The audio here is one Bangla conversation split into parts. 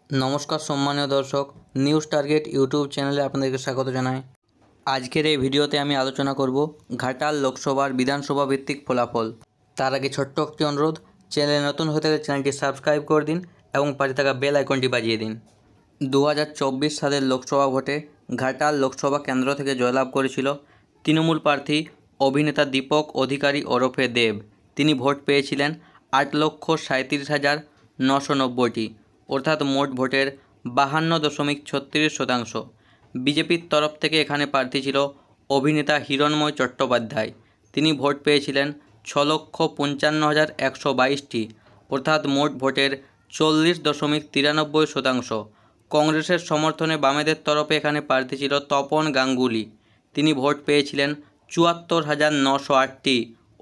নমস্কার সম্মানীয় দর্শক, নিউজ টার্গেট ইউটিউব চ্যানেলে আপনাদেরকে স্বাগত জানাই। আজকের এই ভিডিওতে আমি আলোচনা করব ঘাটাল লোকসভার বিধানসভা ভিত্তিক ফলাফল। তার আগে ছোট্ট একটি অনুরোধ, চ্যানেলে নতুন হয়ে থাকলে চ্যানেলটি সাবস্ক্রাইব করে দিন এবং পাশে থাকা বেল আইকনটি বাজিয়ে দিন। 2024 সালের লোকসভা ভোটে ঘাটাল লোকসভা কেন্দ্র থেকে জয়লাভ করেছিল তৃণমূল প্রার্থী অভিনেতা দীপক অধিকারী ওরফে দেব। তিনি ভোট পেয়েছিলেন 8,37,990টি, অর্থাৎ মোট ভোটের 52.36%। বিজেপির তরফ থেকে এখানে প্রার্থী ছিল অভিনেতা হিরণময় চট্টোপাধ্যায়। তিনি ভোট পেয়েছিলেন 6,55,122টি, অর্থাৎ মোট ভোটের 40.93%। কংগ্রেসের সমর্থনে বামেদের তরফে এখানে প্রার্থী ছিল তপন গাঙ্গুলি। তিনি ভোট পেয়েছিলেন 74,908টি,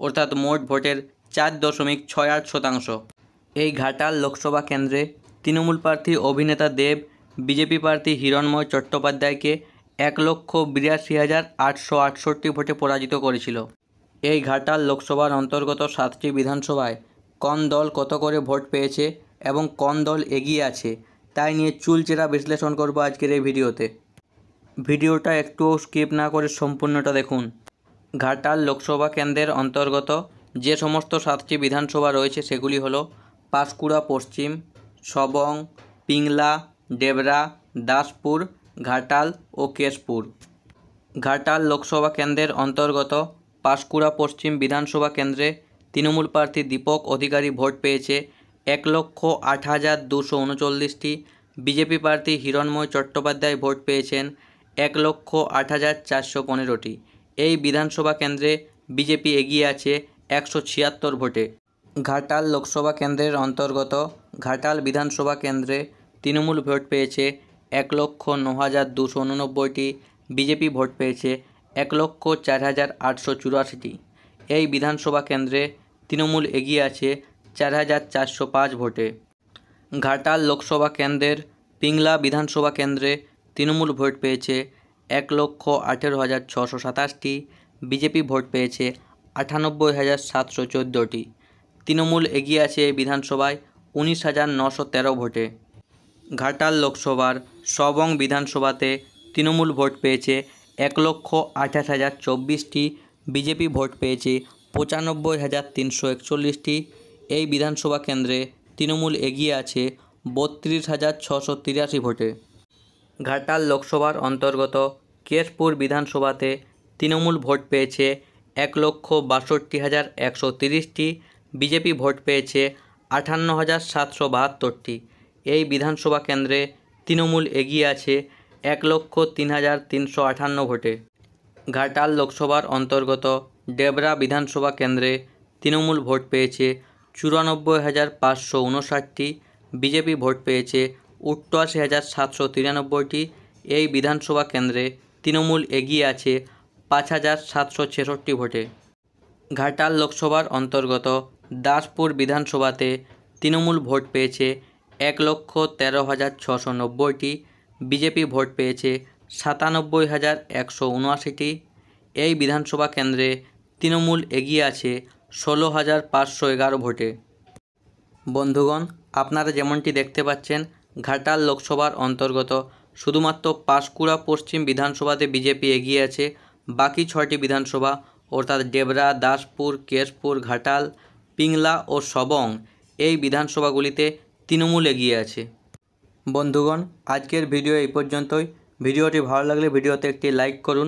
অর্থাৎ মোট ভোটের 4.68%। এই ঘাটাল লোকসভা কেন্দ্রে তৃণমূল প্রার্থী অভিনেতা দেব বিজেপি প্রার্থী হিরণময় চট্টোপাধ্যায়কে 1,82,868 ভোটে পরাজিত করেছিল। এই ঘাটাল লোকসভার অন্তর্গত 7টি বিধানসভায় কোন দল কত করে ভোট পেয়েছে এবং কোন দল এগিয়ে আছে তাই নিয়ে চুলচেরা বিশ্লেষণ করব আজকের এই ভিডিওতে। ভিডিওটা একটুও স্কিপ না করে সম্পূর্ণটা দেখুন। ঘাটাল লোকসভা কেন্দ্রের অন্তর্গত যে সমস্ত 7টি বিধানসভা রয়েছে সেগুলি হলো পাঁশকুড়া পশ্চিম, সবং, পিংলা, ডেবরা, দাসপুর, ঘাটাল ও কেশপুর। ঘাটাল লোকসভা কেন্দ্রের অন্তর্গত পাঁশকুড়া পশ্চিম বিধানসভা কেন্দ্রে তৃণমূল প্রার্থী দীপক অধিকারী ভোট পেয়েছে 1,08,239টি। বিজেপি প্রার্থী হিরণময় চট্টোপাধ্যায় ভোট পেয়েছেন 1,08,415টি। এই বিধানসভা কেন্দ্রে বিজেপি এগিয়ে আছে 176 ভোটে। ঘাটাল লোকসভা কেন্দ্রের অন্তর্গত ঘাটাল বিধানসভা কেন্দ্রে তৃণমূল ভোট পেয়েছে 1,09,289টি। বিজেপি ভোট পেয়েছে 1,04,884টি। এই বিধানসভা কেন্দ্রে তৃণমূল এগিয়ে আছে 4,405 ভোটে। ঘাটাল লোকসভা কেন্দ্রের পিংলা বিধানসভা কেন্দ্রে তৃণমূল ভোট পেয়েছে 1,18,627টি। বিজেপি ভোট পেয়েছে 98,714টি। তৃণমূল এগিয়ে আছে এই বিধানসভায় 19,913 ভোটে। ঘাটাল লোকসভার সবং বিধানসভাতে তৃণমূল ভোট পেয়েছে 1,28,024টি। বিজেপি ভোট পেয়েছে 95,341টি। এই বিধানসভা কেন্দ্রে তৃণমূল এগিয়ে আছে 32,683 ভোটে। ঘাটাল লোকসভার অন্তর্গত কেশপুর বিধানসভাতে তৃণমূল ভোট পেয়েছে 1,62,130টি। বিজেপি ভোট পেয়েছে 58,772টি। এই বিধানসভা কেন্দ্রে তৃণমূল এগিয়ে আছে 1,03,358 ভোটে। ঘাটাল লোকসভার অন্তর্গত ডেবরা বিধানসভা কেন্দ্রে তৃণমূল ভোট পেয়েছে 94,559টি। বিজেপি ভোট পেয়েছে 88,793টি। এই বিধানসভা কেন্দ্রে তৃণমূল এগিয়ে আছে 5,766 ভোটে। ঘাটাল লোকসভার অন্তর্গত দাসপুর বিধানসভাতে তৃণমূল ভোট পেয়েছে 1,13,690টি। বিজেপি ভোট পেয়েছে 97,179টি। এই বিধানসভা কেন্দ্রে তৃণমূল এগিয়ে আছে 16,511 ভোটে। বন্ধুগণ, আপনারা যেমনটি দেখতে পাচ্ছেন ঘাটাল লোকসভার অন্তর্গত শুধুমাত্র পাঁশকুড়া পশ্চিম বিধানসভাতে বিজেপি এগিয়ে আছে। বাকি 6টি বিধানসভা অর্থাৎ ডেবরা, দাসপুর, কেশপুর, ঘাটাল, পিংলা ও সবং এই বিধানসভাগুলিতে তৃণমূল এগিয়ে আছে। বন্ধুগণ, আজকের ভিডিও এই পর্যন্তই। ভিডিওটি ভালো লাগলে ভিডিওতে একটি লাইক করুন।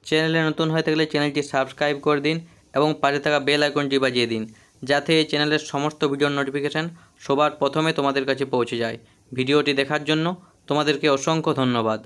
চ্যানেলে নতুন হয়ে থাকলে চ্যানেলটি সাবস্ক্রাইব করে দিন এবং পাশে থাকা বেল আইকনটি বাজিয়ে দিন, যাতে এই চ্যানেলের সমস্ত ভিডিওর নোটিফিকেশান সবার প্রথমে তোমাদের কাছে পৌঁছে যায়। ভিডিওটি দেখার জন্য তোমাদেরকে অসংখ্য ধন্যবাদ।